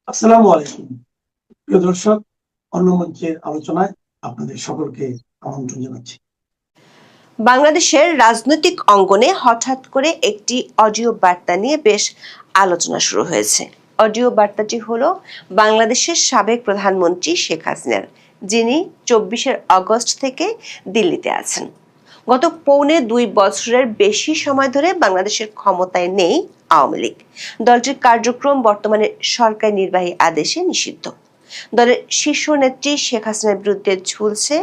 আসসালামু আলাইকুম প্রিয় দর্শক, অন্য মঞ্চের আলোচনায় আপনাদের সকলকে আমন্ত্রণ জানাচ্ছি। বাংলাদেশের রাজনৈতিক অঙ্গনে হঠাৎ করে একটি অডিও বার্তা নিয়ে বেশ আলোচনা শুরু হয়েছে। অডিও বার্তাটি হলো বাংলাদেশের সাবেক প্রধানমন্ত্রী শেখ হাসিনার, যিনি 24 আগস্ট থেকে দিল্লিতে আছেন। গত 2.25 বছরের বেশি সময় ধরে বাংলাদেশের ক্ষমতায় নেই আওয়ামী লীগ। দলটির কার্যক্রম বর্তমানে সরকারি নির্বাহী আদেশে নিষিদ্ধ। দলের শীর্ষ নেত্রী শেখ হাসিনার বিরুদ্ধে ঝুলছে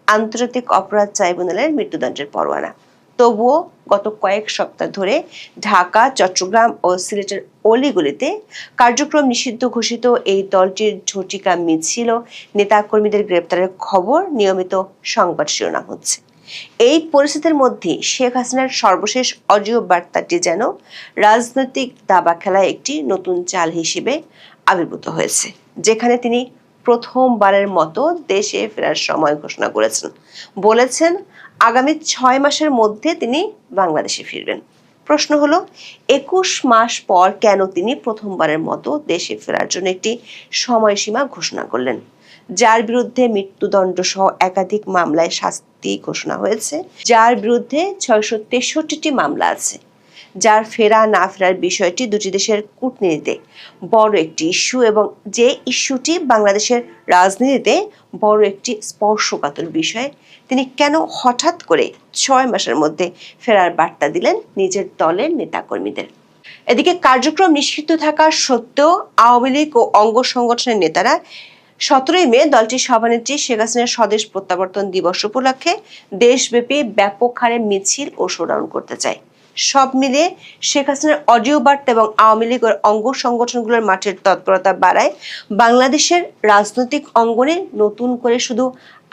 আন্তর্জাতিক অপরাধ ট্রাইব্যুনালের মৃত্যুদণ্ডের পরোয়ানা। তবুও গত কয়েক সপ্তাহ ধরে ঢাকা, চট্টগ্রাম ও সিলেটের অলিগলিতে কার্যক্রম নিষিদ্ধ ঘোষিত এই দলটির ঝটিকা মিছিল ও নেতাকর্মীদের গ্রেপ্তারের খবর নিয়মিত সংবাদ শিরোনাম হচ্ছে। এই পরিস্থিতির মধ্যে শেখ হাসিনার সর্বশেষ অডিও বার্তাটি যেন রাজনৈতিক দাবা খেলায় একটি নতুন চাল হিসেবে আবির্ভূত হয়েছে, যেখানে তিনি প্রথমবারের মতো দেশে ফেরার সময় ঘোষণা করেছেন। বলেছেন আগামী 6 মাসের মধ্যে তিনি বাংলাদেশে ফিরবেন। প্রশ্ন হলো, 21 মাস পর কেন তিনি প্রথমবারের মতো দেশে ফেরার জন্য একটি সময়সীমা ঘোষণা করলেন? যার বিরুদ্ধে মৃত্যুদণ্ড সহ একাধিক মামলায় শাস্তি ঘোষণা হয়েছে, যার বিরুদ্ধে 663টি মামলা আছে, যার ফেরা না ফেরার বিষয়টি দুটি দেশের কূটনীতিতে বড় একটি ইস্যু, এবং যে ইস্যুটি বাংলাদেশের রাজনীতিতে বড় একটি স্পর্শকাতর বিষয়, তিনি কেন হঠাৎ করে 6 মাসের মধ্যে ফেরার বার্তা দিলেন নিজের দলের নেতাকর্মীদের? এদিকে কার্যক্রম নিষিদ্ধ থাকা সত্ত্বেও আওয়ামী লীগ ও অঙ্গ সংগঠনের নেতারা 17 মে দলটির সভানেত্রী শেখ হাসিনার স্বদেশ প্রত্যাবর্তন দিবস উপলক্ষে দেশব্যাপী ব্যাপক হারে মিছিল ও শোডাউন করতে চায়। সব মিলিয়ে শেখ হাসিনার অডিও বার্তা এবং আওয়ামী লীগের অঙ্গ সংগঠনগুলোর মাঠের তৎপরতা বাড়ায় বাংলাদেশের রাজনৈতিক অঙ্গনে নতুন করে শুধু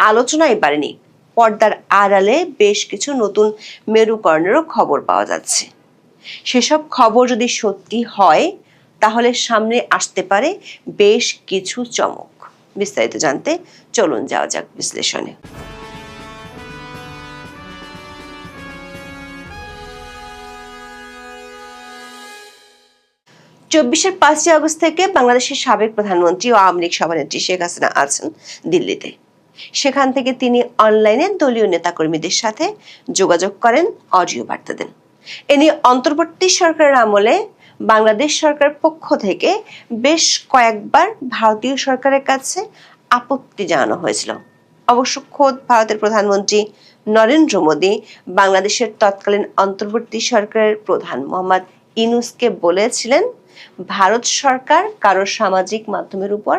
আলোচনাই বাড়েনি, পর্দার আড়ালে বেশ কিছু নতুন মেরুকরণেরও খবর পাওয়া যাচ্ছে। সেসব খবর যদি সত্যি হয়, তাহলে সামনে আসতে পারে বেশ কিছু চমক। বিস্তারিত জানতে চলুন যাওয়া যাক বিশ্লেষণে। 5 আগস্ট থেকে বাংলাদেশের সাবেক প্রধানমন্ত্রী ও আওয়ামী লীগ সভানেত্রী শেখ হাসিনা আছেন দিল্লিতে। সেখান থেকে তিনি অনলাইনে দলীয় নেতাকর্মীদের সাথে যোগাযোগ করেন, অডিও বার্তা দেন। এ নিয়ে অন্তর্বর্তী সরকারের আমলে বাংলাদেশ সরকার পক্ষ থেকে বেশ কয়েকবার ভারতীয় সরকারের কাছে আপত্তি জানানো হয়েছিল। অবশ্য খোদ ভারতের প্রধানমন্ত্রী নরেন্দ্র মোদী বাংলাদেশের তৎকালীন অন্তর্বর্তী সরকারের প্রধান মোহাম্মদ ইউনূসকে বলেছিলেন, ভারত সরকার কারো সামাজিক মাধ্যমের উপর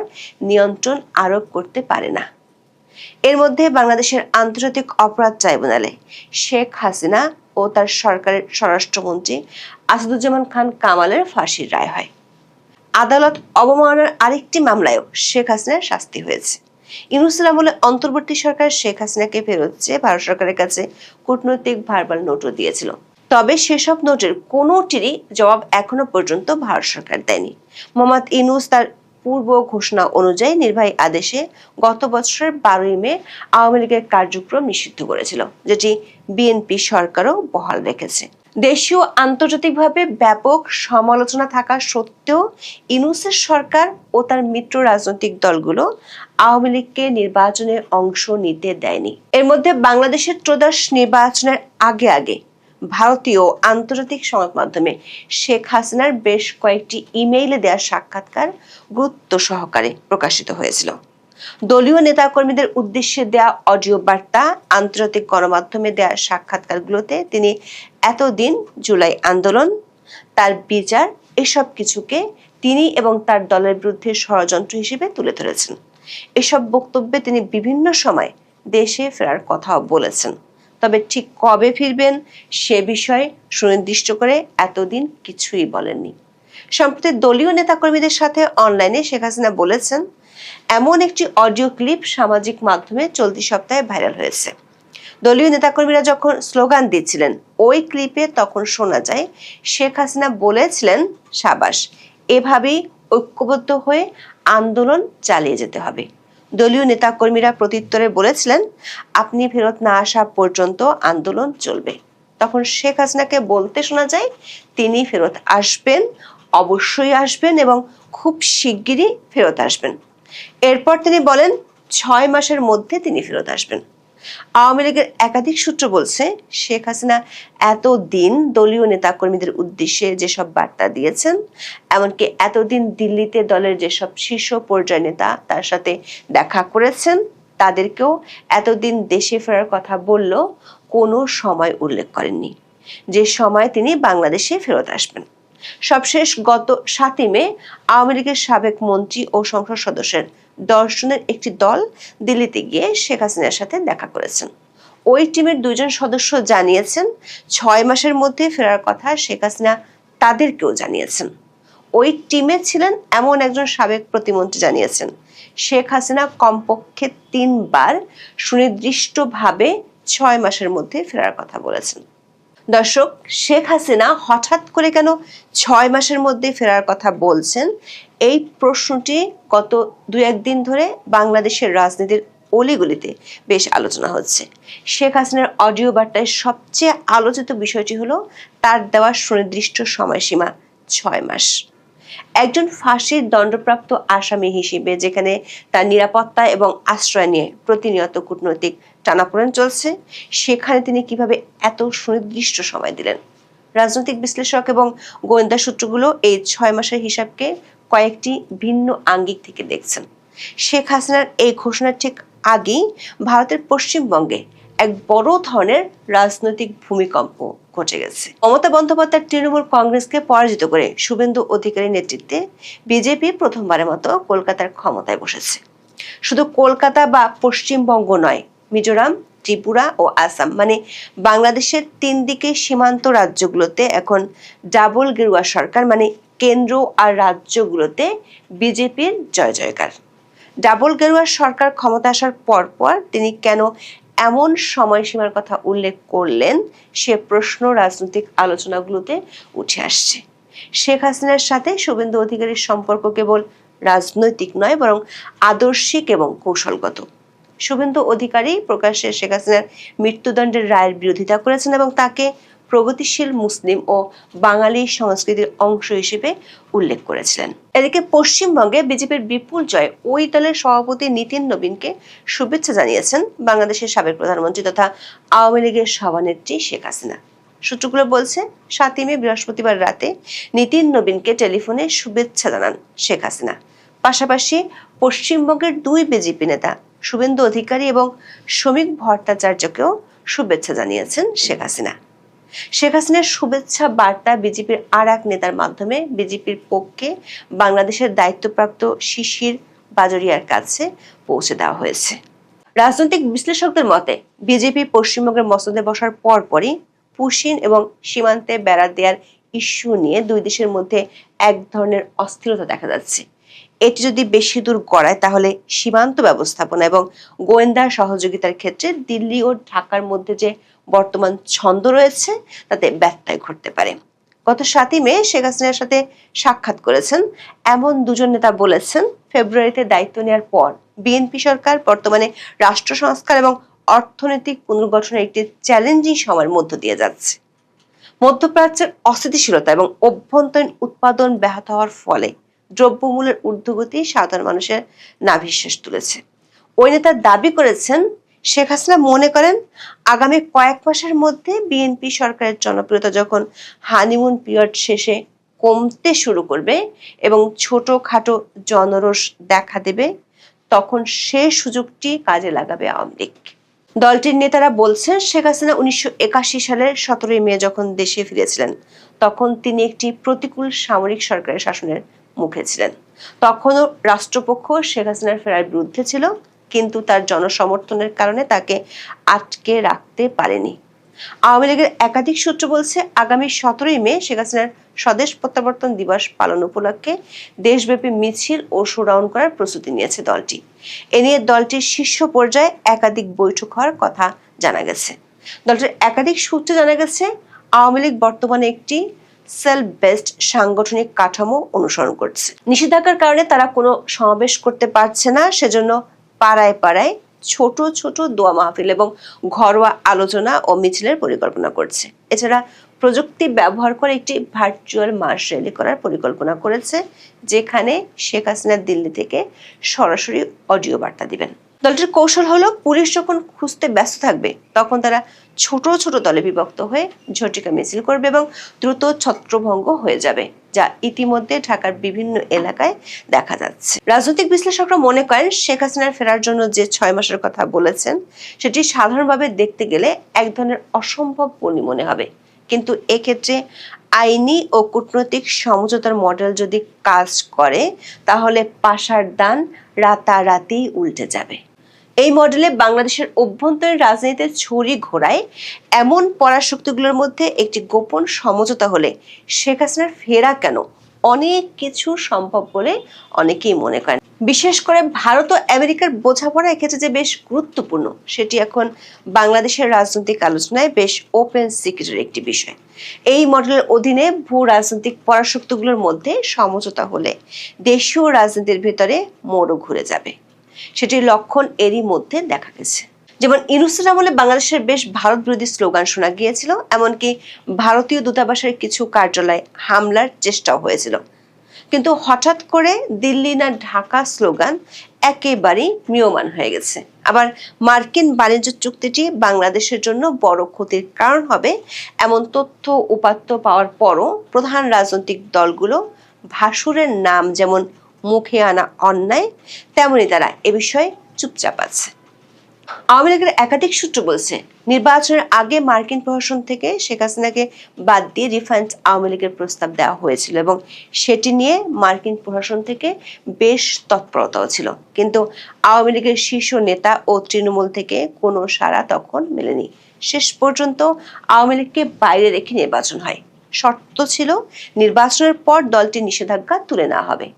নিয়ন্ত্রণ আরোপ করতে পারে না। এর মধ্যে বাংলাদেশের আন্তর্জাতিক অপরাধ ট্রাইব্যুনালে শেখ হাসিনা ও তার সরকারের স্বরাষ্ট্রমন্ত্রী আসাদুজ্জামান খান কামালের ফাঁসির রায় হয়। আদালত অবমাননার আরেকটি মামলায়ও শেখ হাসিনার শাস্তি হয়েছে। ইউনূসের আমলে অন্তর্বর্তী সরকার শেখ হাসিনাকে ফেরত চেয়ে ভারত সরকারের কাছে কূটনৈতিক ভার্বাল নোটও দিয়েছিল। তবে সেসব নোটের কোনোটিরই জবাব এখনো পর্যন্ত ভারত সরকার দেয়নি। মোহাম্মদ ইউনূস তার পূর্ব ঘোষণা অনুযায়ী নির্বাহী আদেশে গত বছরের 12 মে আওয়ামী লীগের কার্যক্রম নিষিদ্ধ করেছিল, যেটি বিএনপি সরকারও বহাল রেখেছে। দেশীয় আন্তর্জাতিকভাবে ব্যাপক সমালোচনা থাকা সত্ত্বেও ইউনূসের সরকার ও তার মিত্র রাজনৈতিক দলগুলো আওয়ামী লীগকে নির্বাচনে অংশ নিতে দেয়নি। এর মধ্যে বাংলাদেশের ত্রয়োদশ নির্বাচনের আগে ভারতীয় আন্তর্জাতিক সংবাদ মাধ্যমে শেখ হাসিনার বেশ কয়েকটি ইমেইলে দেওয়া সাক্ষাৎকার গুরুত্ব সহকারে প্রকাশিত হয়েছিল। দলীয় নেতাকর্মীদের উদ্দেশ্যে দেয়া অডিও বার্তা, আন্তর্জাতিক গণমাধ্যমে দেয়া সাক্ষাৎকারগুলোতে তিনি এতদিন জুলাই আন্দোলন, তার বিচার, এসব কিছুকে তিনি এবং তার দলের বিরুদ্ধে ষড়যন্ত্র হিসেবে তুলে ধরেছেন। এসব বক্তব্যে তিনি বিভিন্ন সময় দেশে ফেরার কথাও বলেছেন। তবে ঠিক কবে ফিরবেন সে বিষয়ে সুনির্দিষ্ট করে এতদিন কিছুই বলেননি। সম্প্রতি দলীয় নেতাকর্মীদের সাথে অনলাইনে শেখ হাসিনা বলেছেন, এমন একটি অডিও ক্লিপ সামাজিক মাধ্যমে চলতি সপ্তাহে ভাইরাল হয়েছে। দলীয় নেতাকর্মীরা যখন স্লোগান দিচ্ছিলেন ওই ক্লিপে তখন শোনা যায় শেখ হাসিনা বলেছিলেন, সাবাস, এভাবেই ঐক্যবদ্ধ হয়ে আন্দোলন চালিয়ে যেতে হবে। দলীয় নেতাকর্মীরা প্রত্যুত্তরে বলেছিলেন, আপনি ফেরত না আসা পর্যন্ত আন্দোলন চলবে। তখন শেখ হাসিনাকে বলতে শোনা যায়, তিনি ফেরত আসবেন, অবশ্যই আসবেন এবং খুব শিগগিরই ফেরত আসবেন। এরপর তিনি বলেন 6 মাসের মধ্যে তিনি ফেরত আসবেন। আওয়ামী লীগের একাধিক সূত্র বলছে, শেখ হাসিনা এতদিন দলীয় নেতাকর্মীদের উদ্দেশ্যে যেসব বার্তা দিয়েছেন, এমনকি এতদিন দিল্লিতে দলের যেসব শীর্ষ পর্যায়ের নেতা তার সাথে দেখা করেছেন, তাদেরকেও এতদিন দেশে ফেরার কথা বললেও কোনো সময় উল্লেখ করেননি যে সময় তিনি বাংলাদেশে ফেরত আসবেন। সবশেষ গত 7 মে আওয়ামী লীগের সাবেক মন্ত্রী ও সংসদ সদস্যের 10 জনের একটি দল দিল্লিতে গিয়ে শেখ হাসিনার সাথে দেখা করেছেন। ওই টিমের 2 জন সদস্য জানিয়েছেন 6 মাসের মধ্যে ফেরার কথা শেখ হাসিনা তাদেরকেও জানিয়েছেন। ওই টিমে ছিলেন এমন একজন সাবেক প্রতিমন্ত্রী জানিয়েছেন শেখ হাসিনা কমপক্ষে 3 বার সুনির্দিষ্টভাবে 6 মাসের মধ্যে ফেরার কথা বলেছেন। দর্শক, শেখ হাসিনা হঠাৎ করে কেন 6 মাসের মধ্যে ফেরার কথা বলছেন, এই প্রশ্নটি গত 2-1 দিন ধরে বাংলাদেশের রাজনীতির অলিগলিতে বেশ আলোচনা হচ্ছে। শেখ হাসিনার অডিও বার্তায় সবচেয়ে আলোচিত বিষয়টি হলো তার দেওয়া সুনির্দিষ্ট সময়সীমা 6 মাস। একজন ফাঁসির দণ্ডপ্রাপ্ত আসামি হিসেবে যেখানে তার নিরাপত্তা এবং আশ্রয় নিয়ে প্রতিনিয়ত কূটনৈতিক টানাপোড়েন চলছে, সেখানে তিনি কিভাবে এত সুনির্দিষ্ট সময় দিলেন? রাজনৈতিক বিশ্লেষক এবং গোয়েন্দা সূত্রগুলো এই 6 মাসের হিসাবকে কয়েকটি ভিন্ন আঙ্গিক থেকে দেখছেন। শেখ হাসিনার এই ঘোষণার ঠিক আগেই ভারতের পশ্চিমবঙ্গে এক বড় ধরনের রাজনৈতিক ভূমিকম্প ঘটে গেছে। মমতা বন্দ্যোপাধ্যায় তৃণমূল কংগ্রেসকে পরাজিত করে শুভেন্দু অধিকারীর নেতৃত্বে বিজেপি প্রথমবারের মতো কলকাতার ক্ষমতায় বসেছে। শুধু কলকাতা বা পশ্চিমবঙ্গ নয়, মিজোরাম, ত্রিপুরা ও আসাম মানে বাংলাদেশের 3 দিকে সীমান্ত রাজ্যগুলোতে এখন ডাবল গেরুয়া সরকার, মানে কেন্দ্র আর রাজ্যগুলোতে বিজেপির জয় জয়কার। ডাবল গেরুয়া সরকার ক্ষমতা আসার পর তিনি কেন এমন সময়সীমার কথা উল্লেখ করলেন, সে প্রশ্ন রাজনৈতিক আলোচনাগুলোতে উঠে আসছে। শেখ হাসিনার সাথে শুভেন্দু অধিকারীর সম্পর্ক কেবল রাজনৈতিক নয়, বরং আদর্শিক এবং কৌশলগত। শুভেন্দু অধিকারী প্রকাশ্যে শেখ হাসিনার মৃত্যুদণ্ডের রায়ের বিরোধিতা করেছেন এবং তাকে প্রগতিশীল মুসলিম ও বাঙালি সংস্কৃতির অংশ হিসেবে উল্লেখ করেছিলেন। এদিকে পশ্চিমবঙ্গে বিজেপির বিপুল জয় ওই দলের সভাপতি নীতিন নবীনকে শুভেচ্ছা জানিয়েছেন বাংলাদেশের সাবেক প্রধানমন্ত্রী তথা আওয়ামী লীগের সভানেত্রী শেখ হাসিনা। সূত্রগুলো বলছে 7 মে বৃহস্পতিবার রাতে নীতিন নবীনকে টেলিফোনে শুভেচ্ছা জানান শেখ হাসিনা। পাশাপাশি পশ্চিমবঙ্গের 2 বিজেপি নেতা শুভেন্দু অধিকারী এবং শ্রমিক ভট্টাচার্যকেও শুভেচ্ছা জানিয়েছেন শেখ হাসিনা। শেখ হাসিনার শুভেচ্ছা বার্তা বিজেপির আর এক নেতার মাধ্যমে বিজেপির পক্ষে বাংলাদেশের দায়িত্বপ্রাপ্ত শিশির বাজোরিয়ার কাছে পৌঁছে দেওয়া হয়েছে। রাজনৈতিক বিশ্লেষকদের মতে বিজেপি পশ্চিমবঙ্গের মসনদে বসার পরপরই পুশিন এবং সীমান্তে বেড়া দেওয়ার ইস্যু নিয়ে 2 দেশের মধ্যে এক ধরনের অস্থিরতা দেখা যাচ্ছে। এটি যদি বেশি দূর গড়ায় তাহলে সীমান্ত ব্যবস্থাপনা এবং গোয়েন্দা সহযোগিতার ক্ষেত্রে দিল্লি ও ঢাকার মধ্যে যে বর্তমান ছন্দ রয়েছে তাতে ব্যত্যয় ঘটতে পারে। গত 7 মে শেখ হাসিনার সাথে সাক্ষাৎ করেছেন এমন 2 জন নেতা বলেছেন, ফেব্রুয়ারিতে দায়িত্ব নেওয়ার পর বিএনপি সরকার বর্তমানে রাষ্ট্র সংস্কার এবং অর্থনৈতিক পুনর্গঠনের একটি চ্যালেঞ্জিং সময়ের মধ্য দিয়ে যাচ্ছে। মধ্যপ্রাচ্যের অস্থিতিশীলতা এবং অভ্যন্তরীণ উৎপাদন ব্যাহত হওয়ার ফলে দ্রব্যমূল্যের ঊর্ধ্বগতি সাধারণ মানুষের নাভিশ্বাস তুলেছে। ওই নেতা দাবি করেছেন, শেখ হাসিনা মনে করেন আগামী কয়েক মাসের মধ্যে বিএনপি সরকারের জনপ্রিয়তা যখন হানিমুন পিরিয়ড শেষে কমতে শুরু করবে এবং ছোটখাটো জনরোষ দেখা দেবে, তখন সে সুযোগটি কাজে লাগাবে আওয়ামী লীগ। দলটির নেতারা বলছেন, শেখ হাসিনা 1981 সালের 17 মে যখন দেশে ফিরেছিলেন তখন তিনি একটি প্রতিকূল সামরিক সরকারের শাসনের মুখে ছিলেন। তখনও রাষ্ট্রপক্ষ শেখ হাসিনার ফেরার বিরুদ্ধে ছিল, কিন্তু তার জনসমর্থনের কারণে তাকে আটকে রাখতে পারেনি। আওয়ামী লীগের একাধিক সূত্র বলছে, আগামী 17 মে শেখ হাসিনার স্বদেশ প্রত্যাবর্তন দিবস পালন উপলক্ষে দেশব্যাপী মিছিল ও শোডাউন করার প্রস্তুতি নিয়েছে দলটি। এ নিয়ে দলটির শীর্ষ পর্যায়ে একাধিক বৈঠক হওয়ার কথা জানা গেছে। দলটির একাধিক সূত্রে জানা গেছে, আওয়ামী লীগ বর্তমানে একটি সেলফ বেসড সাংগঠনিক কাঠামো অনুসরণ করছে। নিষেধাজ্ঞার কারণে তারা কোনো সমাবেশ করতে পারছে না, সেজন্য পাড়ায় পাড়ায় ছোট ছোট দোয়া মাহফিল এবং ঘরোয়া আলোচনা ও মিছিলের পরিকল্পনা করছে। এছাড়া প্রযুক্তি ব্যবহার করে একটি ভার্চুয়াল মাস র্যালি করার পরিকল্পনা করেছে, যেখানে শেখ হাসিনা দিল্লি থেকে সরাসরি অডিও বার্তা দিবেন। দলটির কৌশল হলো, পুলিশ যখন খুঁজতে ব্যস্ত থাকবে তখন তারা ছোট ছোট দলে বিভক্ত হয়ে ঝটিকা মিছিল করবে এবং দ্রুত ছত্রভঙ্গ হয়ে যাবে, যা ইতিমধ্যে ঢাকার বিভিন্ন এলাকায় দেখা যাচ্ছে। রাজনৈতিক বিশ্লেষকরা মনে করেন, শেখ হাসিনার ফেরার জন্য যে 6 মাসের কথা বলেছেন সেটি সাধারণভাবে দেখতে গেলে এক ধরনের অসম্ভব মনে হবে, কিন্তু এক্ষেত্রে আইনি ও কূটনৈতিক সমঝোতার মডেল যদি কাজ করে তাহলে পাশার দান রাতারাতি উল্টে যাবে। এই মডেলে বাংলাদেশের অভ্যন্তরীণ রাজনীতিতে ছড়ি ঘোরায় এমন পরাশক্তিগুলোর মধ্যে একটি গোপন সমঝোতা হলে শেখ হাসিনার ফেরা কেন অনেক কিছু সম্ভব বলে অনেকেই মনে করেন। বিশেষ করে ভারত ও আমেরিকার বোঝাপড়া এক্ষেত্রে যে বেশ গুরুত্বপূর্ণ, সেটি এখন বাংলাদেশের রাজনৈতিক আলোচনায় বেশ ওপেন সিক্রেটের একটি বিষয়। এই মডেলের অধীনে ভূ রাজনৈতিক পরাশক্তিগুলোর মধ্যে সমঝোতা হলে দেশীয় রাজনীতির ভিতরে মোড়ও ঘুরে যাবে। সেটির লক্ষণ এরই মধ্যে দেখা গেছে। যেমন ইউনূসের আমলে বাংলাদেশের বেশ ভারত বিরোধী স্লোগান শোনা গিয়েছিল, এমনকি ভারতীয় দূতাবাসের কিছু কার্যালয়ে হামলার চেষ্টাও হয়েছিল। কিন্তু হঠাৎ করে দিল্লি না ঢাকা স্লোগান একেবারেই ম্রিয়মাণ হয়ে গেছে। আবার মার্কিন বাণিজ্য চুক্তিটি বাংলাদেশের জন্য বড় ক্ষতির কারণ হবে এমন তথ্য উপাত্ত পাওয়ার পরও প্রধান রাজনৈতিক দলগুলো ভাসুরের নাম যেমন মুখে আনা অন্যায়, তেমনি তারা এ বিষয়ে চুপচাপ আছে। আওয়ামী লীগের একাধিক সূত্র বলছে, নির্বাচনের আগে মার্কিন প্রশাসন থেকে শেখ হাসিনাকে বাদ দিয়ে রিফাইন্ড আওয়ামী লীগের প্রস্তাব দেওয়া হয়েছিল এবং সেটি নিয়ে মার্কিন প্রশাসন থেকে বেশ তৎপরতাও ছিল, কিন্তু আওয়ামী লীগের শীর্ষ নেতা ও তৃণমূল থেকে কোনো সাড়া তখন মেলেনি। শেষ পর্যন্ত আওয়ামী লীগকে বাইরে রেখে নির্বাচন হয়। শর্ত ছিল, নির্বাচনের পর দলটির নিষেধাজ্ঞা তুলে নেওয়া হবে।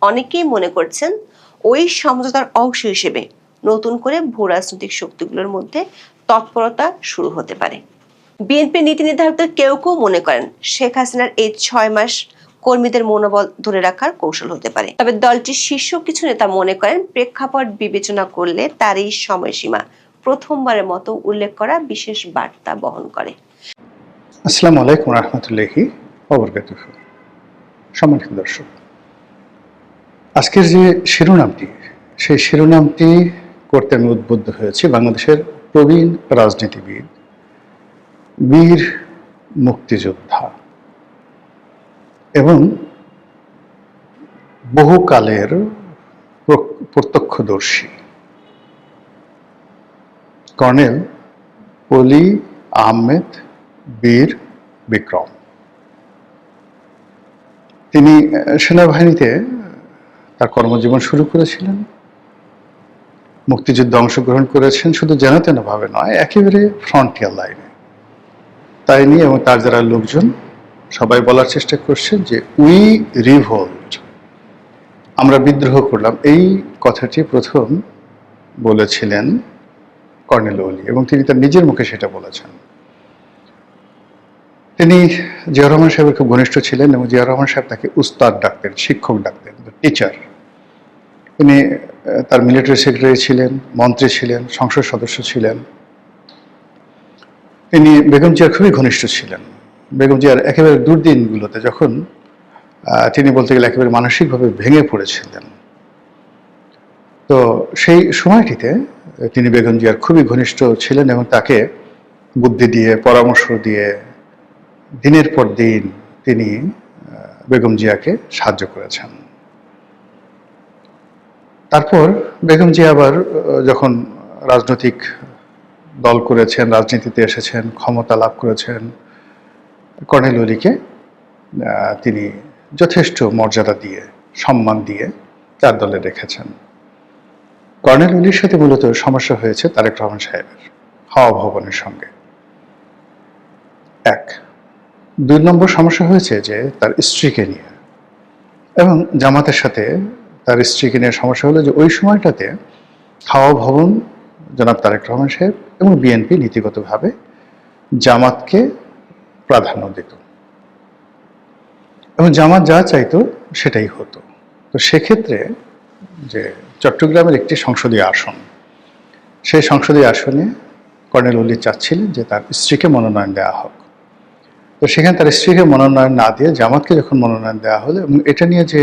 অনেকেই মনে করছেন ওই সমঝোতার অংশ হিসেবে নতুন করে ভূ রাজনৈতিক শক্তিগুলোর মধ্যে তৎপরতা শুরু হতে পারে। বিএনপি নীতি নির্ধারকদের কেউ কেউ মনে করেন, শেখ হাসিনার এই 6 মাস কর্মীদের মনোবল ধরে রাখার কৌশল হতে পারে। তবে দলটির শীর্ষ কিছু নেতা মনে করেন, প্রেক্ষাপট বিবেচনা করলে তার এই সময়সীমা প্রথমবারের মতো উল্লেখ করা বিশেষ বার্তা বহন করে। আসসালামু আলাইকুম রাহমাতুল্লাহি ওয়া বারাকাতুহু। সম্মানিত দর্শক, আজকের যে শিরোনামটি, সেই শিরোনামটি করতে আমি উদ্বুদ্ধ হয়েছি বাংলাদেশের প্রবীণ রাজনীতিবিদ, বীর মুক্তিযোদ্ধা এবং বহুকালের প্রত্যক্ষদর্শী কর্নেল অলি আহমেদ বীর বিক্রম। তিনি সেনাবাহিনীতে তার কর্মজীবন শুরু করেছিলেন, মুক্তিযুদ্ধে অংশগ্রহণ করেছেন, শুধু যেন তেন ভাবে নয়, একেবারে ফ্রন্টিয়ার লাইনে। তাই নিয়ে এবং তার যারা লোকজন সবাই বলার চেষ্টা করছেন যে উই রিভোল্ট, আমরা বিদ্রোহ করলাম। এই কথাটি প্রথম বলেছিলেন কর্নেল অলি এবং তিনি তার নিজের মুখে সেটা বলেছেন। তিনি জিয়াউর রহমান সাহেবের খুব ঘনিষ্ঠ ছিলেন এবং জিয়াউর রহমান সাহেব তাকে উস্তাদ ডাকতেন, শিক্ষক ডাকতেন, টিচার। তিনি তার মিলিটারি সেক্রেটারি ছিলেন, মন্ত্রী ছিলেন, সংসদ সদস্য ছিলেন। তিনি বেগম জিয়ার খুবই ঘনিষ্ঠ ছিলেন। বেগম জিয়ার একেবারে দুর্দিনগুলোতে যখন তিনি বলতে গেলে একেবারে মানসিকভাবে ভেঙে পড়েছিলেন, তো সেই সময়টিতে তিনি বেগম জিয়ার খুবই ঘনিষ্ঠ ছিলেন এবং তাকে বুদ্ধি দিয়ে, পরামর্শ দিয়ে দিনের পর দিন তিনি বেগম জিয়াকে সাহায্য করেছেন। তারপর বেগম জিয়া আবার যখন রাজনৈতিক দল করেছেন, রাজনীতিতে এসেছেন, ক্ষমতা লাভ করেছেন, কর্নেল অলিকে তিনি যথেষ্ট মর্যাদা দিয়ে, সম্মান দিয়ে তার দলে রেখেছেন। কর্নেল অলির সাথে মূলত সমস্যা হয়েছে তারেক রহমান সাহেবের হাওয়া ভবনের সঙ্গে। 1 2 নম্বর সমস্যা হয়েছে যে তার স্ত্রীকে নিয়ে, এবং জামাতের সাথে তার স্ত্রীকে নিয়ে সমস্যা হলো যে ওই সময়টাতে হাওয়া ভবন, জনাব তারেক রহমান সাহেব এবং বিএনপি নীতিগতভাবে জামাতকে প্রাধান্য দিত এবং জামাত যা চাইতো সেটাই হতো। তো সেক্ষেত্রে যে চট্টগ্রামের একটি সংসদীয় আসন, সেই সংসদীয় আসনে কর্নেল অলি চাচ্ছিলেন যে তার স্ত্রীকে মনোনয়ন দেওয়া হোক। তো সেখানে তার স্ত্রীকে মনোনয়ন না দিয়ে জামাতকে যখন মনোনয়ন দেওয়া হলো এবং এটা নিয়ে যে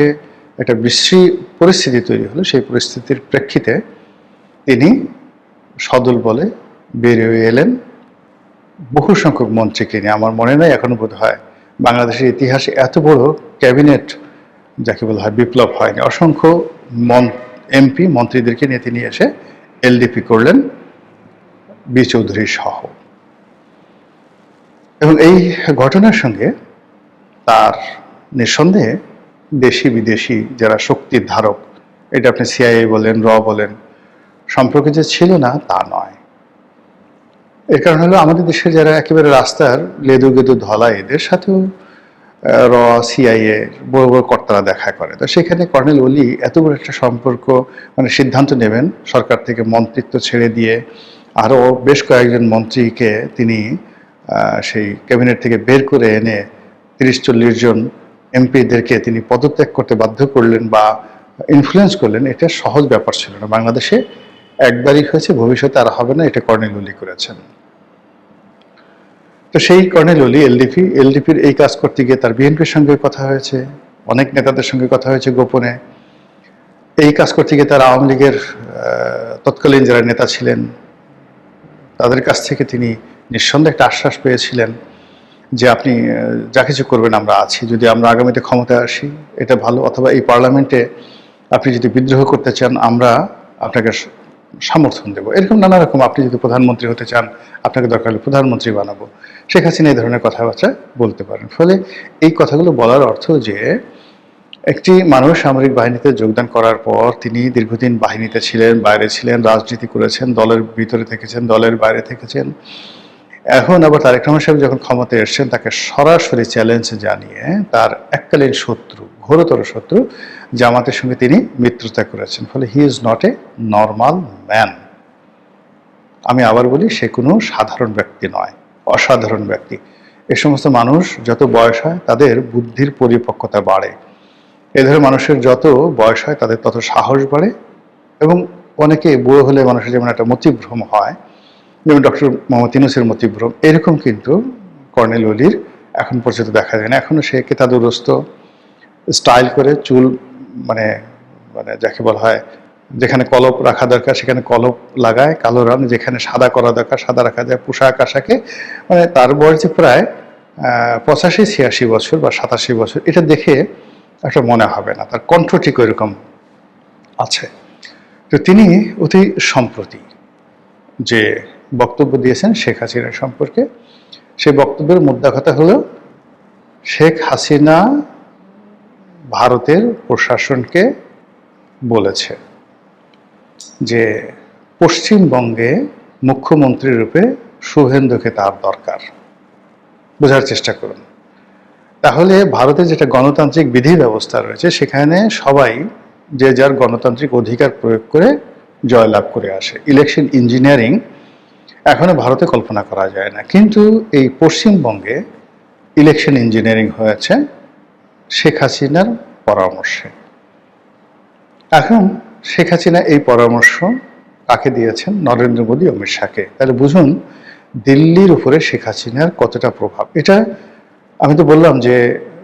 একটা বিশ্রী পরিস্থিতি তৈরি হলো, সেই পরিস্থিতির প্রেক্ষিতে তিনি সদল বলে বেরিয়ে এলেন বহু সংখ্যক মন্ত্রীকে নিয়ে। আমার মনে নাই এখনো বোধ হয় বাংলাদেশের ইতিহাসে এত বড় ক্যাবিনেট যাকে বলা হয় বিপ্লব হয়নি। অসংখ্য এমপি মন্ত্রীদেরকে নিয়ে তিনি এসে এলডিপি করলেন বি চৌধুরী সহ। এবং এই ঘটনার সঙ্গে তার নিঃসন্দেহে দেশি বিদেশি যারা শক্তির ধারক, এটা আপনি সিআইএ বলেন, বলেন, সম্পর্কে যে ছিল না তা নয়। এর কারণ হলো আমাদের দেশে যারা একেবারে রাস্তার লেদু গেদু ধলা, এদের সাথেও সিআইএ বড় বড় কর্তারা দেখা করে। তো সেখানে কর্নেল ওলি এত বড় একটা সম্পর্ক, মানে সিদ্ধান্ত নেবেন সরকার থেকে মন্ত্রিত্ব ছেড়ে দিয়ে আরও বেশ কয়েকজন মন্ত্রীকে তিনি সেই ক্যাবিনেট থেকে বের করে এনে 30-40 জন এমপিদেরকে তিনি পদত্যাগ করতে বাধ্য করলেন বা ইনফ্লুয়েন্স করলেন। এটা সহজ ব্যাপার ছিল না। বাংলাদেশে একবারই হয়েছে, ভবিষ্যতে আর হবে না। এটা কর্নেল ওলি করেছেন। তো সেই কর্নেল ওলি এলডিপির এই কাজ করতে গিয়ে তার বিএনপির সঙ্গে কথা হয়েছে, অনেক নেতাদের সঙ্গে কথা হয়েছে গোপনে। এই কাজ করতে গিয়ে তার আওয়ামী লীগের তৎকালীন যারা নেতা ছিলেন তাদের কাছ থেকে তিনি নিঃসন্দেহে একটা আশ্বাস পেয়েছিলেন যে আপনি যা কিছু করবেন আমরা আছি, যদি আমরা আগামীতে ক্ষমতায় আসি এটা ভালো, অথবা এই পার্লামেন্টে আপনি যদি বিদ্রোহ করতে চান আমরা আপনাকে সমর্থন দেব, এরকম নানা রকম। আপনি যদি প্রধানমন্ত্রী হতে চান আপনাকে দরকার হলে প্রধানমন্ত্রী বানাবো। শেখ হাসিনা এই ধরনের কথাবার্তা বলতে পারেন। ফলে এই কথাগুলো বলার অর্থ যে একটি মানুষ সামরিক বাহিনীতে যোগদান করার পর তিনি দীর্ঘদিন বাহিনীতে ছিলেন, বাইরে ছিলেন, রাজনীতি করেছেন, দলের ভিতরে থেকেছেন, দলের বাইরে থেকেছেন। এখন আবার তারেক রহমান সাহেব যখন ক্ষমতায় এসছেন তাকে সরাসরি চ্যালেঞ্জ জানিয়ে তার এককালীন শত্রু, ঘোরতর শত্রু জামাতের সঙ্গে তিনি মিত্রতা করেছেন। ফলে he is not a normal man. আমি আবার বলি, সে কোনো সাধারণ ব্যক্তি নয়, অসাধারণ ব্যক্তি। এ সমস্ত মানুষ যত বয়স হয় তাদের বুদ্ধির পরিপক্কতা বাড়ে। এ ধরনের মানুষের যত বয়স হয় তাদের তত সাহস বাড়ে। এবং অনেকে বুড়ো হলে মানুষের যেমন একটা মতিভ্রম হয়, যেমন ডক্টর মোহাম্মদ ইউনূসের মতিভ্রম, এরকম কিন্তু কর্নেল ওলির এখন পর্যন্ত দেখা যায় না। এখনও সে কেতাদুরস্ত স্টাইল করে চুল, মানে মানে যাকে বলা হয় যেখানে কলপ রাখা দরকার সেখানে কলপ লাগায়, কালো রং, যেখানে সাদা করা দরকার সাদা রাখা যায়, পোশাক আশাকে, মানে তার বয়স যে প্রায় 85-86 বছর বা 87 বছর, এটা দেখে একটা মনে হবে না। তার কণ্ঠ ঠিক ওইরকম আছে। তো তিনি অতি সম্প্রতি যে বক্তব্য দিয়েছেন শেখ হাসিনা সম্পর্কে, সেই বক্তব্যের মুদ্রা কথা হলো শেখ হাসিনা ভারতের প্রশাসনকে বলেছে যে পশ্চিমবঙ্গে মুখ্যমন্ত্রী রূপে শুভেন্দুকে তার দরকার। বোঝার চেষ্টা করুন। তাহলে ভারতে যেটা গণতান্ত্রিক বিধি ব্যবস্থা রয়েছে সেখানে সবাই যে যার গণতান্ত্রিক অধিকার প্রয়োগ করে জয়লাভ করে আসে। ইলেকশন ইঞ্জিনিয়ারিং এখনো ভারতে কল্পনা করা যায় না, কিন্তু এই পশ্চিমবঙ্গে ইলেকশন ইঞ্জিনিয়ারিং হয়েছে শেখ হাসিনার পরামর্শে। এখন শেখ হাসিনা এই পরামর্শ কাকে দিয়েছেন? নরেন্দ্র মোদী, অমিত শাহকে। তাহলে বুঝুন দিল্লির উপরে শেখ হাসিনার কতটা প্রভাব। এটা আমি তো বললাম যে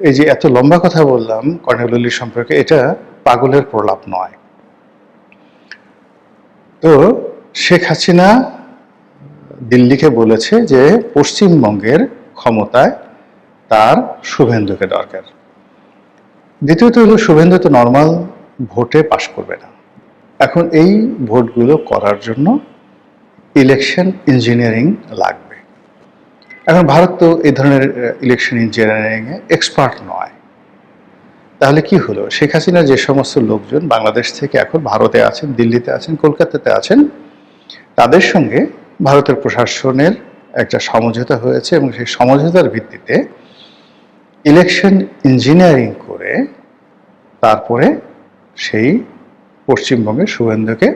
এই যে এত লম্বা কথা বললাম কর্নেল ওলির সম্পর্কে, এটা পাগলের প্রলাপ নয়। তো শেখ হাসিনা দিল্লিকে বলেছে যে পশ্চিমবঙ্গের ক্ষমতায় তার শুভেন্দুকে দরকার। দ্বিতীয়ত হলো শুভেন্দু তো নর্মাল ভোটে পাশ করবে না। এখন এই ভোটগুলো করার জন্য ইলেকশন ইঞ্জিনিয়ারিং লাগবে। এখন ভারত তো এই ধরনের ইলেকশন ইঞ্জিনিয়ারিংয়ে এক্সপার্ট নয়। তাহলে কি হলো? শেখ হাসিনার যে সমস্ত লোকজন বাংলাদেশ থেকে এখন ভারতে আছেন, দিল্লিতে আছেন, কলকাতাতে আছেন, তাদের সঙ্গে ভারতের প্রশাসনের একটা সমঝোতা হয়েছে এবং সেই সমঝোতার ভিত্তিতে ইলেকশন ইঞ্জিনিয়ারিং করে তারপরে সেই পশ্চিমবঙ্গের শুভেন্দুকে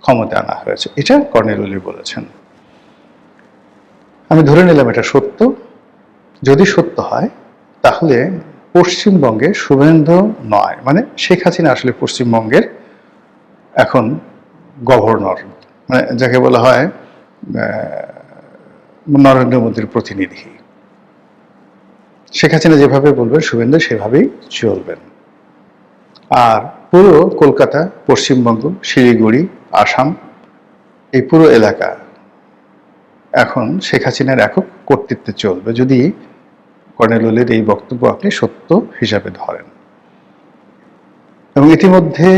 ক্ষমতা আনা হয়েছে। এটা কর্নেল ওলি বলেছেন। আমি ধরে নিলাম এটা সত্য। যদি সত্য হয় তাহলে পশ্চিমবঙ্গে শুভেন্দু নয়, মানে শেখ হাসিনা আসলে পশ্চিমবঙ্গের এখন গভর্নর, মানে যাকে বলা হয় নরেন্দ্র মোদীর প্রতিনিধি। শেখ হাসিনা যেভাবে বলবেন শুভেন্দু সেভাবেই চলবেন। আর পুরো কলকাতা, পশ্চিমবঙ্গ, শিলিগুড়ি, আসাম, এই পুরো এলাকা এখন শেখ হাসিনার একক কর্তৃত্বে চলবে, যদি কর্নেল এই বক্তব্য আপনি সত্য হিসাবে ধরেন। এবং ইতিমধ্যে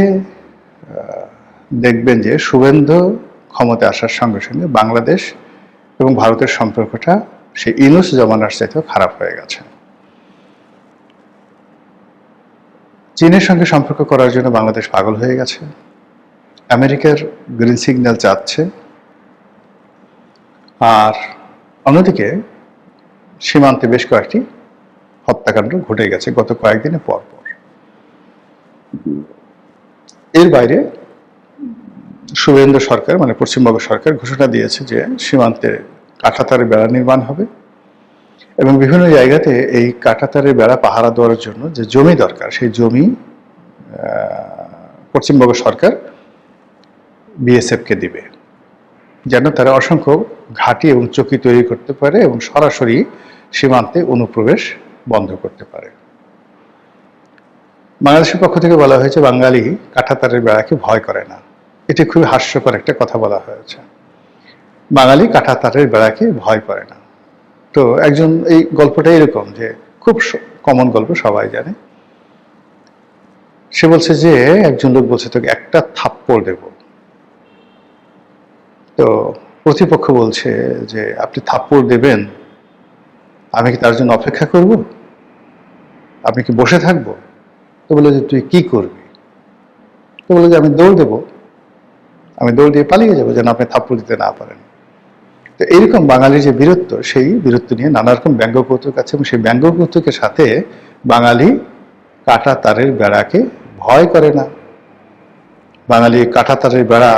দেখবেন যে শুভেন্দু ক্ষমতা আসার সঙ্গে সঙ্গে বাংলাদেশ এবং ভারতের সম্পর্কটা সেই ইউনূস জমানার চাইতেও খারাপ হয়ে গেছে। চীনের সঙ্গে সম্পর্ক করার জন্য বাংলাদেশ পাগল হয়ে গেছে, আমেরিকার গ্রিন সিগন্যাল চাচ্ছে। আর অন্যদিকে সীমান্তে বেশ কয়েকটি হত্যাকাণ্ড ঘটে গেছে গত কয়েকদিনে পর পর। এর বাইরে শুভেন্দু সরকার মানে পশ্চিমবঙ্গ সরকার ঘোষণা দিয়েছে যে সীমান্তে কাঁটাতারের বেড়া নির্মাণ হবে এবং বিভিন্ন জায়গাতে এই কাঁটাতারের বেড়া পাহারা দেওয়ার জন্য যে জমি দরকার সেই জমি পশ্চিমবঙ্গ সরকার বিএসএফকে দিবে, যেন তারা অসংখ্য ঘাঁটি এবং চৌকি তৈরি করতে পারে এবং সরাসরি সীমান্তে অনুপ্রবেশ বন্ধ করতে পারে। বাংলাদেশের পক্ষ থেকে বলা হয়েছে বাঙালি কাঁটাতারের বেড়াকে ভয় করে না। এটি খুবই হাস্যকর একটা কথা বলা হয়েছে, বাঙালি কাঁটাতারের বেড়াকে ভয় করে না। তো একজন, এই গল্পটা এরকম যে খুব কমন গল্প, সবাই জানে। সে বলছে যে একজন লোক বলছে তোকে একটা থাপ্পড় দেব। তো প্রতিপক্ষ বলছে যে আপনি থাপ্পড় দেবেন, আমি কি তার জন্য অপেক্ষা করব? আপনি কি বসে থাকবো? তো বললো যে তুই কি করবি? তো বললো যে আমি দৌড় দেবো, আমি দৌড় দিয়ে পালিয়ে যাবো যেন আপনি থাপ্পড় দিতে না পারেন। তো এইরকম বাঙালির যে বীরত্ব, সেই বীরত্ব নিয়ে নানা রকম ব্যঙ্গ কৌতুক আছে এবং সেই ব্যঙ্গ কৌতুকের সাথে বাঙালি কাঁটা তারের বেড়াকে ভয় করে না। বাঙালি কাঁটা তারের বেড়া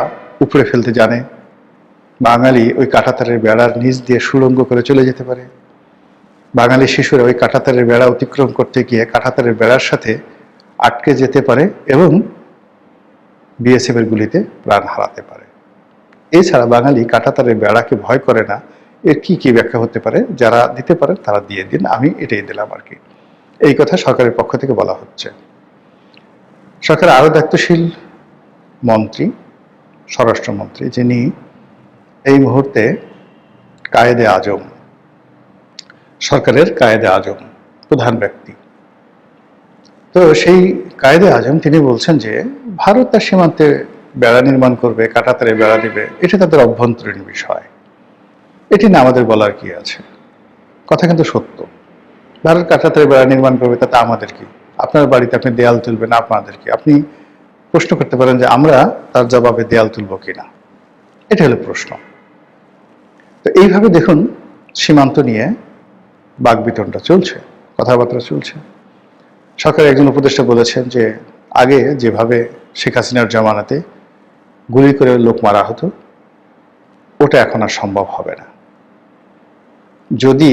উপরে ফেলতে জানে, বাঙালি ওই কাঁটা তারের বেড়ার নিচ দিয়ে সুড়ঙ্গ করে চলে যেতে পারে, বাঙালি শিশুরা ওই কাঁটা তারের বেড়া অতিক্রম করতে গিয়ে কাঁটা তারের বেড়ার সাথে আটকে যেতে পারে এবং বিএসএফ এর গুলিতে প্রাণ হারাতে পারে। এছাড়া বাঙালি কাঁটাতারের বেড়াকে ভয় করে না, এর কি কি ব্যাখ্যা হতে পারে? যারা দিতে পারেন তারা দিয়ে দিন, আমি এটাই দিলাম আর কি। এই কথা সরকারের পক্ষ থেকে বলা হচ্ছে। সরকারের আরো দায়িত্বশীল মন্ত্রী, স্বরাষ্ট্রমন্ত্রী, যিনি এই মুহূর্তে কায়েদে আজম, সরকারের কায়েদে আজম, প্রধান ব্যক্তি। তো সেই কায়েদে আজম তিনি বলছেন যে ভারত তার সীমান্তে বেড়া নির্মাণ করবে, কাঁটাতারে বেড়া দিবে, এটা তাদের অভ্যন্তরীণ বিষয়, এটি না আমাদের বলার কি আছে। কথা কিন্তু সত্য, ভারত কাঁটাতারে বেড়া নির্মাণ করবে, তাতে আমাদের কি? আপনার বাড়িতে আপনি দেয়াল তুলবেন, আপনাদের কি? আপনি প্রশ্ন করতে পারেন যে আমরা তার জবাবে দেয়াল তুলব কিনা, এটা হলো প্রশ্ন। তো এইভাবে দেখুন সীমান্ত নিয়ে বাকবিতণ্ডা চলছে, কথাবার্তা চলছে। সরকারের একজন উপদেষ্টা বলেছেন যে আগে যেভাবে শেখ হাসিনার জামানাতে গুলি করে লোক মারা হতো, ওটা এখন আর সম্ভব হবে না। যদি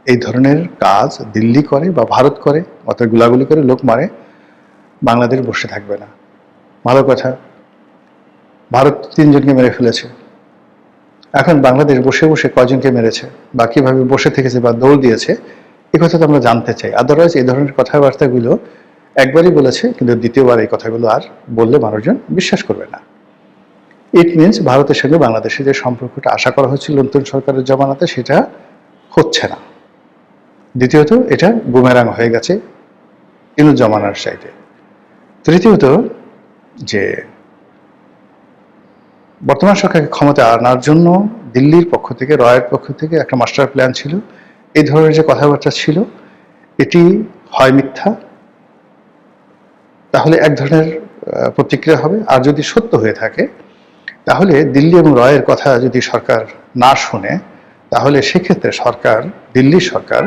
এই ধরনের কাজ দিল্লি করে বা ভারত করে, অর্থাৎ গুলাগুলি করে লোক মারে, বাংলাদেশ বসে থাকবে না। ভালো কথা, ভারত 3 জনকে মেরে ফেলেছে, এখন বাংলাদেশ বসে বসে কয়জনকে মেরেছে বা কিভাবে বসে থেকেছে বা দৌড় দিয়েছে, এই কথা তো আমরা জানতে চাই। আদারওয়াইজ এই ধরনের কথাবার্তাগুলো একবারই বলেছে, কিন্তু দ্বিতীয়বার এই কথাগুলো আর বললে মানুষজন বিশ্বাস করবে না। ইট মিনস ভারতের সঙ্গে বাংলাদেশের যে সম্পর্কটা আশা করা হচ্ছিল নতুন সরকারের জমানাতে, সেটা হচ্ছে না। দ্বিতীয়ত, এটা বুমেরাং হয়ে গেছে ইউনূস জমানার সাইডে। তৃতীয়ত, যে বর্তমান সরকারকে ক্ষমতা আনার জন্য দিল্লির পক্ষ থেকে, রয়ের পক্ষ থেকে একটা মাস্টার প্ল্যান ছিল। এই ধরনের যে কথাবার্তা ছিল, এটি হয় মিথ্যা, তাহলে এক ধরনের প্রতিক্রিয়া হবে, আর যদি সত্য হয়ে থাকে তাহলে দিল্লি এবং রয়ের কথা যদি সরকার না শুনে, তাহলে সেক্ষেত্রে সরকার, দিল্লির সরকার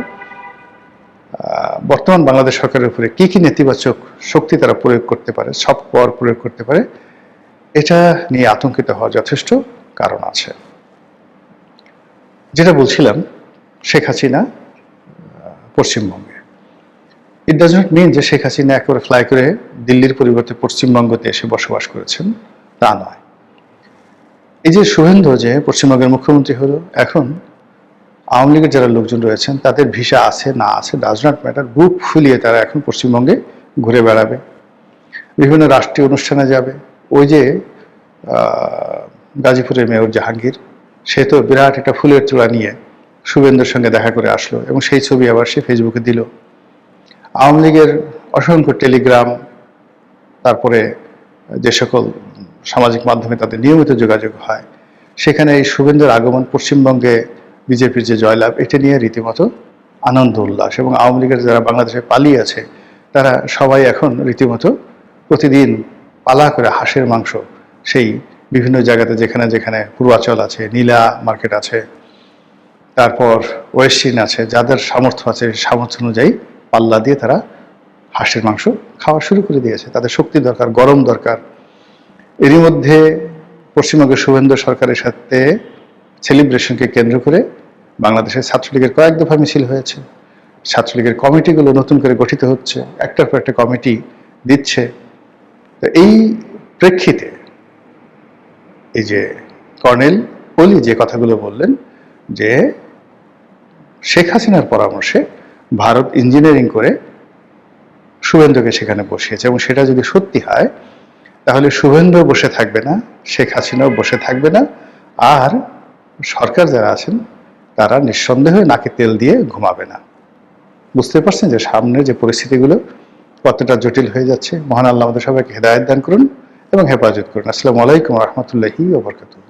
বর্তমান বাংলাদেশ সরকারের উপরে কি কি নেতিবাচক শক্তি তারা প্রয়োগ করতে পারে, সব পর প্রয়োগ করতে পারে, এটা নিয়ে আতঙ্কিত হওয়ার যথেষ্ট কারণ আছে। যেটা বলছিলাম, শেখ হাসিনা পশ্চিমবঙ্গে, ইট ডাজ নট মিন যে শেখ হাসিনা একেবারে ফ্লাই করে দিল্লির পরিবর্তে পশ্চিমবঙ্গতে এসে বসবাস করেছেন, তা নয়। এই যে শুভেন্দু যে পশ্চিমবঙ্গের মুখ্যমন্ত্রী হলো, এখন আওয়ামী লীগের যারা লোকজন রয়েছেন তাদের ভিসা আছে না আছে ডাজ নট ম্যাটার, বুক ফুলিয়ে তারা এখন পশ্চিমবঙ্গে ঘুরে বেড়াবে, বিভিন্ন রাষ্ট্রীয় অনুষ্ঠানে যাবে। ওই যে গাজীপুরের মেয়র জাহাঙ্গীর, সে তো বিরাট একটা ফুলের চূড়া নিয়ে শুভেন্দুর সঙ্গে দেখা করে আসলো এবং সেই ছবি আবার সে ফেসবুকে দিল। আওয়ামী লীগের অসংখ্য টেলিগ্রাম, তারপরে যে সকল সামাজিক মাধ্যমে তাদের নিয়মিত যোগাযোগ হয়, সেখানে এই শুভেন্দুর আগমন, পশ্চিমবঙ্গে বিজেপির যে জয়লাভ, এটা নিয়ে রীতিমতো আনন্দ উল্লাস। এবং আওয়ামী লীগের যারা বাংলাদেশে পালিয়ে আছে তারা সবাই এখন রীতিমতো প্রতিদিন পালা করে হাঁসের মাংস সেই বিভিন্ন জায়গাতে, যেখানে যেখানে পূর্বাচল আছে, নীলা মার্কেট আছে, তারপর ওয়েস্টিন আছে, যাদের সামর্থ্য আছে সামর্থ্য অনুযায়ী পাল্লা দিয়ে তারা হাঁসের মাংস খাওয়া শুরু করে দিয়েছে। তাদের শক্তি দরকার, গরম দরকার। এরই মধ্যে পশ্চিমবঙ্গের শুভেন্দু সরকারের সাথে সেলিব্রেশনকে কেন্দ্র করে বাংলাদেশের ছাত্রলীগের কয়েক দফা মিছিল হয়েছে। ছাত্রলীগের কমিটিগুলো নতুন করে গঠিত হচ্ছে, একটার পর একটা কমিটি দিচ্ছে। তো এই প্রেক্ষিতে এই যে কর্নেল ওলি যে কথাগুলো বললেন যে শেখ হাসিনার পরামর্শে ভারত ইঞ্জিনিয়ারিং করে শুভেন্দুকে সেখানে বসিয়েছে, এবং সেটা যদি সত্যি হয় তাহলে শুভেন্দু বসে থাকবে না, শেখ হাসিনাও বসে থাকবে না, আর সরকার যারা আছেন তারা নিঃসন্দেহে নাকে তেল দিয়ে ঘুমাবে না। বুঝতে পারছেন যে সামনের যে পরিস্থিতিগুলো কতটা জটিল হয়ে যাচ্ছে। মহান আল্লাহ আমাদের সবাইকে হেদায়েত দান করুন এবং হেফাজত করুন। আসসালামু আলাইকুম ওয়া রাহমাতুল্লাহি ওয়া বারাকাতুহু।